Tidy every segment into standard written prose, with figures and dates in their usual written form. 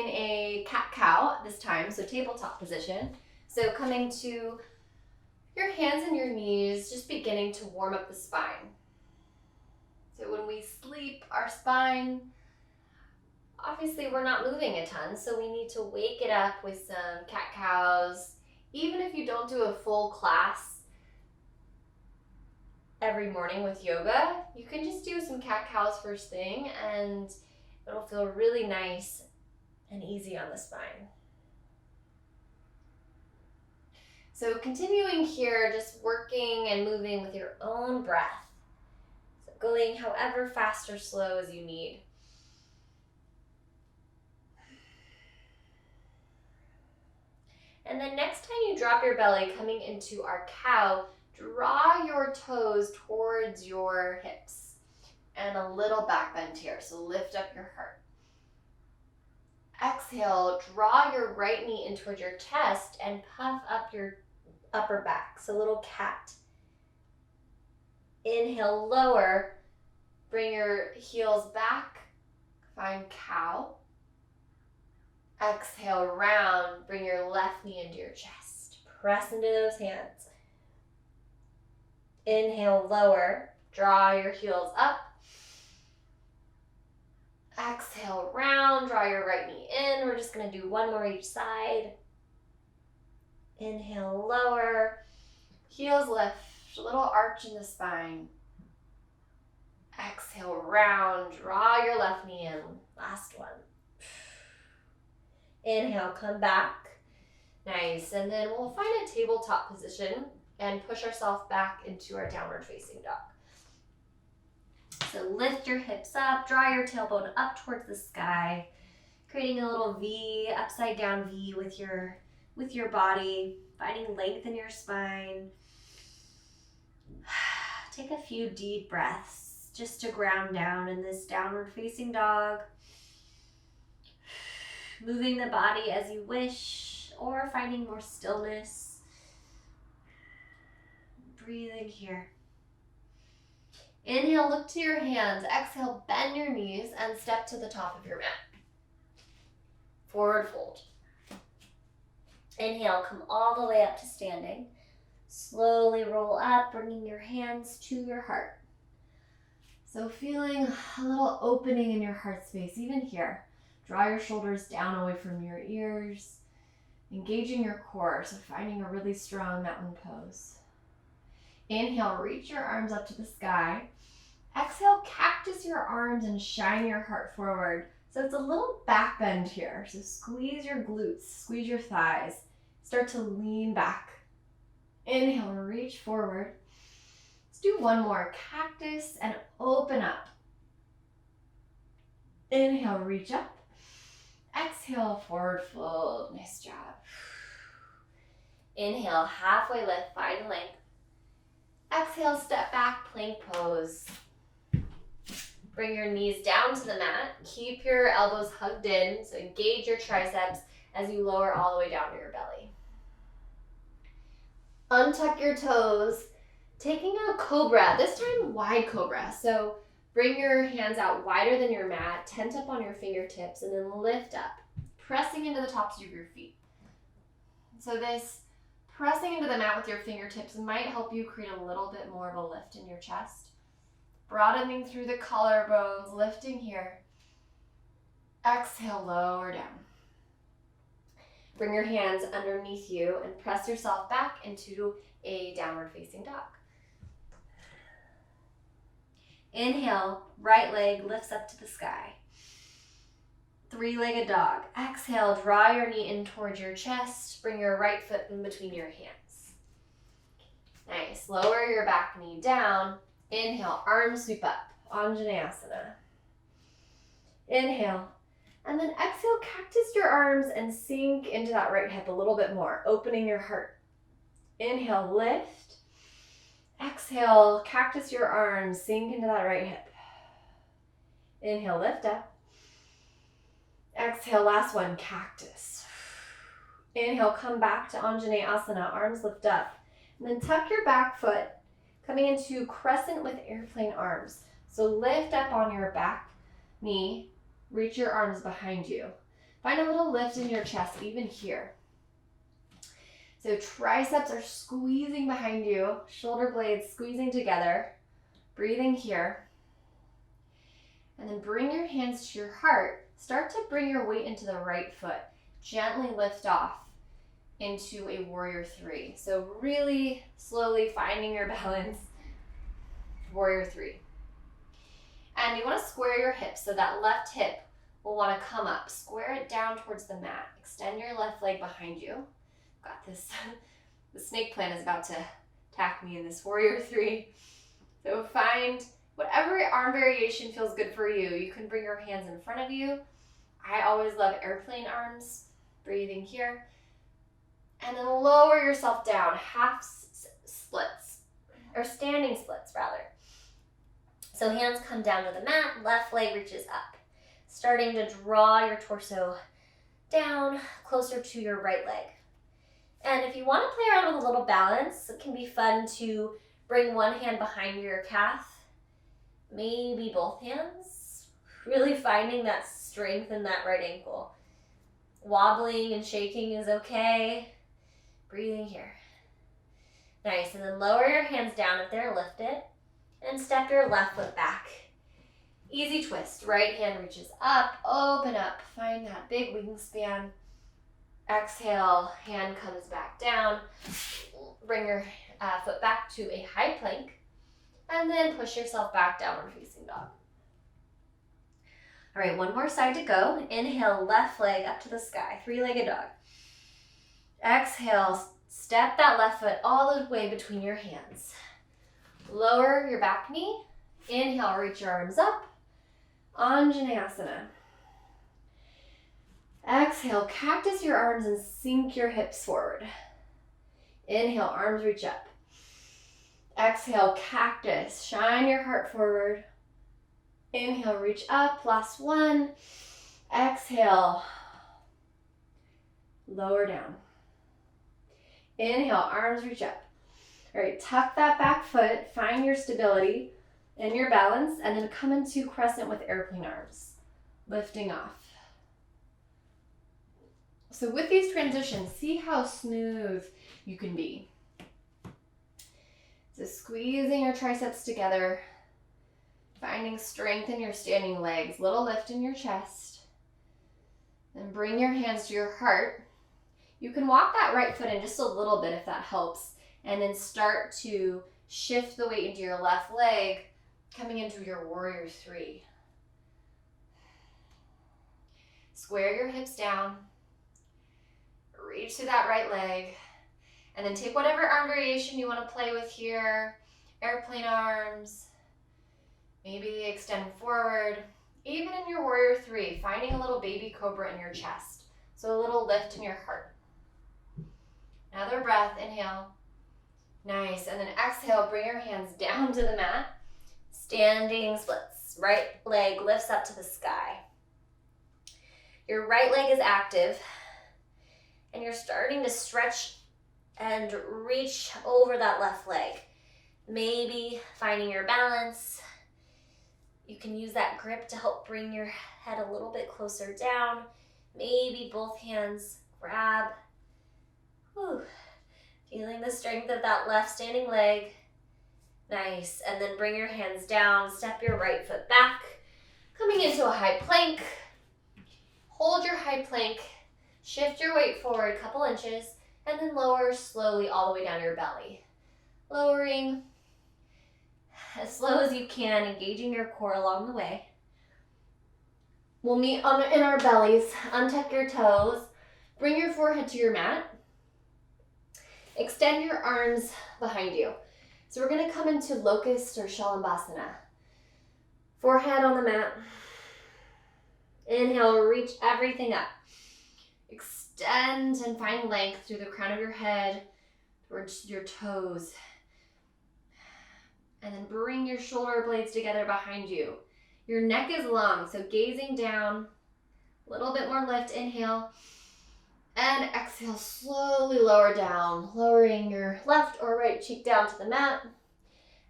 in a cat-cow this time, so tabletop position. So coming to your hands and your knees, just beginning to warm up the spine. So when we sleep, our spine, obviously we're not moving a ton, so we need to wake it up with some cat-cows. Even if you don't do a full class every morning with yoga, you can just do some cat-cows first thing and it'll feel really nice and easy on the spine. So continuing here, just working and moving with your own breath. So going however fast or slow as you need. And then next time you drop your belly, coming into our cow, draw your toes towards your hips and a little back bend here. So lift up your heart. Exhale, draw your right knee in towards your chest and puff up your upper back. So little cat. Inhale, lower. Bring your heels back. Find cow. Exhale, round. Bring your left knee into your chest. Press into those hands. Inhale, lower. Draw your heels up. Exhale, round. Draw your right knee in. We're just going to do one more each side. Inhale, lower. Heels lift. A little arch in the spine. Exhale, round. Draw your left knee in. Last one. Inhale, come back. Nice. And then we'll find a tabletop position and push ourselves back into our downward facing dog. So lift your hips up, draw your tailbone up towards the sky, creating a little V, upside down V with your body, finding length in your spine. Take a few deep breaths just to ground down in this downward facing dog. Moving the body as you wish or finding more stillness. Breathing here. Inhale, look to your hands. Exhale, bend your knees and step to the top of your mat. Forward fold. Inhale, come all the way up to standing. Slowly roll up, bringing your hands to your heart. So feeling a little opening in your heart space, even here. Draw your shoulders down away from your ears, engaging your core, so finding a really strong mountain pose. Inhale, reach your arms up to the sky. Exhale, cactus your arms and shine your heart forward. So it's a little back bend here. So squeeze your glutes, squeeze your thighs. Start to lean back. Inhale, reach forward. Let's do one more. Cactus and open up. Inhale, reach up. Exhale, forward fold. Nice job. Inhale, halfway lift, find length. Exhale, step back, plank pose. Bring your knees down to the mat. Keep your elbows hugged in, so engage your triceps as you lower all the way down to your belly. Untuck your toes, taking a cobra, this time wide cobra. So bring your hands out wider than your mat, tent up on your fingertips, and then lift up, pressing into the tops of your feet. So this pressing into the mat with your fingertips might help you create a little bit more of a lift in your chest. Broadening through the collarbones, lifting here. Exhale, lower down. Bring your hands underneath you and press yourself back into a downward facing dog. Inhale, right leg lifts up to the sky. Three-legged dog. Exhale, draw your knee in towards your chest. Bring your right foot in between your hands. Nice. Lower your back knee down. Inhale, arms sweep up. Anjaneyasana. Inhale. And then exhale, cactus your arms and sink into that right hip a little bit more, opening your heart. Inhale, lift. Exhale, cactus your arms, sink into that right hip. Inhale, lift up. Exhale, last one, cactus. Inhale, come back to Anjaneyasana, arms lift up. And then tuck your back foot, coming into crescent with airplane arms. So lift up on your back knee, reach your arms behind you. Find a little lift in your chest, even here. So triceps are squeezing behind you, shoulder blades squeezing together, breathing here. And then bring your hands to your heart. Start to bring your weight into the right foot. Gently lift off into a warrior three. So really slowly finding your balance. Warrior three. And you want to square your hips, so that left hip will want to come up. Square it down towards the mat. Extend your left leg behind you. Got this. The snake plant is about to attack me in this warrior three. So find whatever arm variation feels good for you. You can bring your hands in front of you. I always love airplane arms. Breathing here. And then lower yourself down, half splits, or standing splits rather. So hands come down to the mat, left leg reaches up. Starting to draw your torso down closer to your right leg. And if you want to play around with a little balance, it can be fun to bring one hand behind your calf, maybe both hands, really finding that strength in that right ankle. Wobbling and shaking is okay. Breathing here. Nice, and then lower your hands down if they're lifted, and step your left foot back. Easy twist, right hand reaches up, open up, find that big wingspan. Exhale, hand comes back down. Bring your foot back to a high plank, and then push yourself back, downward facing dog. All right, one more side to go. Inhale, left leg up to the sky, three-legged dog. Exhale, step that left foot all the way between your hands. Lower your back knee. Inhale, reach your arms up. Anjaneyasana. Exhale, cactus your arms and sink your hips forward. Inhale, arms reach up. Exhale, cactus, shine your heart forward. Inhale, reach up, last one. Exhale, lower down. Inhale, arms reach up. All right, tuck that back foot, find your stability and your balance, and then come into crescent with airplane arms, lifting off. So with these transitions, see how smooth you can be. So squeezing your triceps together, finding strength in your standing legs, little lift in your chest, and bring your hands to your heart. You can walk that right foot in just a little bit if that helps, and then start to shift the weight into your left leg, coming into your warrior three. Square your hips down, reach to that right leg, and then take whatever arm variation you want to play with here. Airplane arms, maybe they extend forward. Even in your warrior three, finding a little baby cobra in your chest. So a little lift in your heart. Another breath, inhale. Nice, and then exhale, bring your hands down to the mat. Standing splits, right leg lifts up to the sky. Your right leg is active, and you're starting to stretch and reach over that left leg. Maybe finding your balance. You can use that grip to help bring your head a little bit closer down. Maybe both hands grab. Whew. Feeling the strength of that left standing leg. Nice. And then bring your hands down. Step your right foot back. Coming into a high plank. Hold your high plank. Shift your weight forward a couple inches. And then lower slowly all the way down to your belly. Lowering as slow as you can, engaging your core along the way. We'll meet in our bellies. Untuck your toes. Bring your forehead to your mat. Extend your arms behind you. So we're going to come into locust or shalabhasana. Forehead on the mat. Inhale, reach everything up. Extend and find length through the crown of your head towards your toes. And then bring your shoulder blades together behind you. Your neck is long, so gazing down. A little bit more lift, inhale. And exhale, slowly lower down, lowering your left or right cheek down to the mat.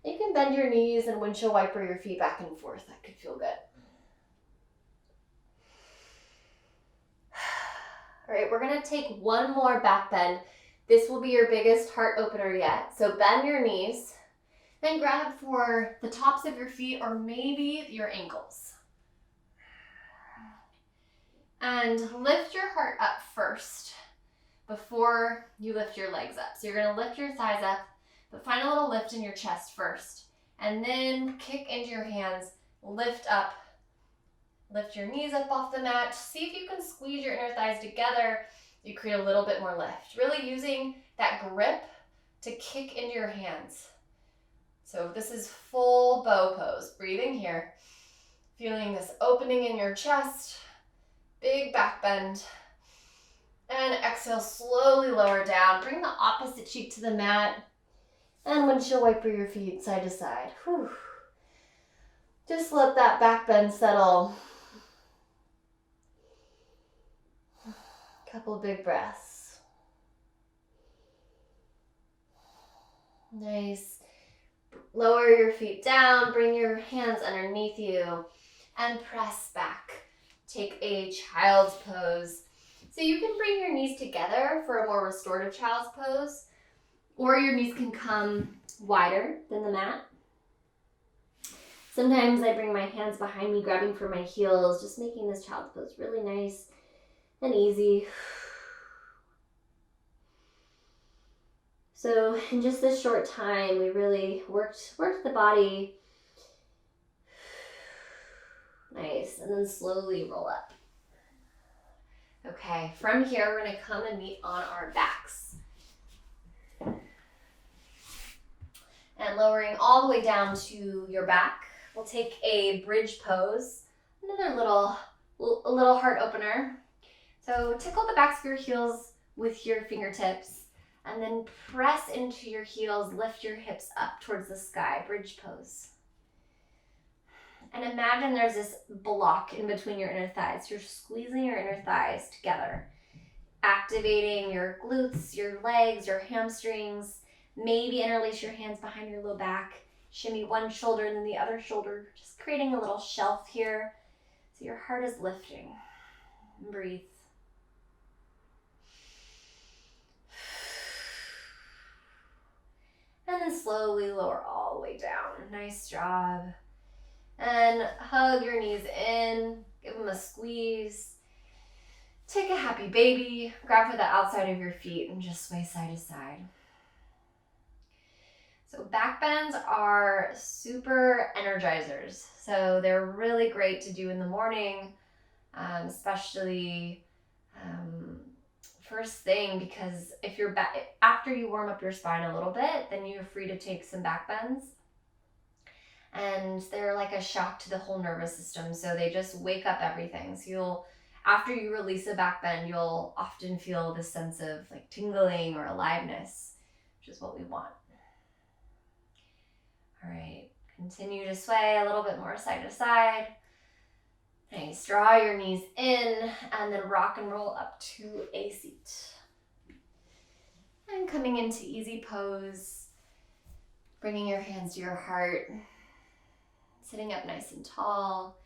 You can bend your knees and windshield wiper your feet back and forth. That could feel good. All right, we're gonna take one more back bend. This will be your biggest heart opener yet. So bend your knees, then grab for the tops of your feet or maybe your ankles. And lift your heart up first before you lift your legs up. So you're gonna lift your thighs up, but find a little lift in your chest first. And then kick into your hands, lift up. Lift your knees up off the mat. See if you can squeeze your inner thighs together. You create a little bit more lift. Really using that grip to kick into your hands. So this is full bow pose. Breathing here. Feeling this opening in your chest. Big back bend. And exhale, slowly lower down. Bring the opposite cheek to the mat. And windshield wiper your feet side to side. Whew. Just let that back bend settle. Couple big breaths. Nice. Lower your feet down, bring your hands underneath you, and press back. Take a child's pose. So you can bring your knees together for a more restorative child's pose, or your knees can come wider than the mat. Sometimes I bring my hands behind me, grabbing for my heels, just making this child's pose really nice and easy. So in just this short time, we really worked the body. Nice, and then slowly roll up. Okay, from here, we're gonna come and meet on our backs. And lowering all the way down to your back, we'll take a bridge pose. Another little heart opener. So tickle the backs of your heels with your fingertips and then press into your heels, lift your hips up towards the sky, bridge pose. And imagine there's this block in between your inner thighs. You're squeezing your inner thighs together, activating your glutes, your legs, your hamstrings. Maybe interlace your hands behind your low back, shimmy one shoulder and then the other shoulder, just creating a little shelf here so your heart is lifting. Breathe. And then slowly lower all the way down. Nice job. And hug your knees in, give them a squeeze. Take a happy baby, grab for the outside of your feet and just sway side to side. So back bends are super energizers. So they're really great to do in the morning, especially first thing, because if you're after you warm up your spine a little bit, then you're free to take some back bends. And they're like a shock to the whole nervous system. So they just wake up everything. So after you release a back bend, you'll often feel this sense of like tingling or aliveness, which is what we want. All right, continue to sway a little bit more side to side. Nice, draw your knees in and then rock and roll up to a seat. And coming into easy pose, bringing your hands to your heart, sitting up nice and tall.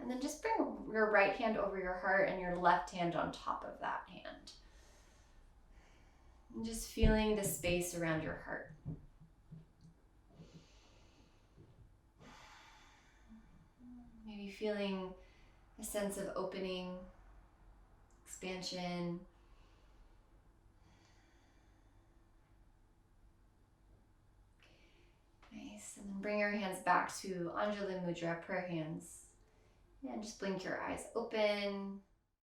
And then just bring your right hand over your heart and your left hand on top of that hand. And just feeling the space around your heart. Maybe feeling a sense of opening, expansion. Nice, and then bring your hands back to Anjali Mudra, prayer hands. And just blink your eyes open.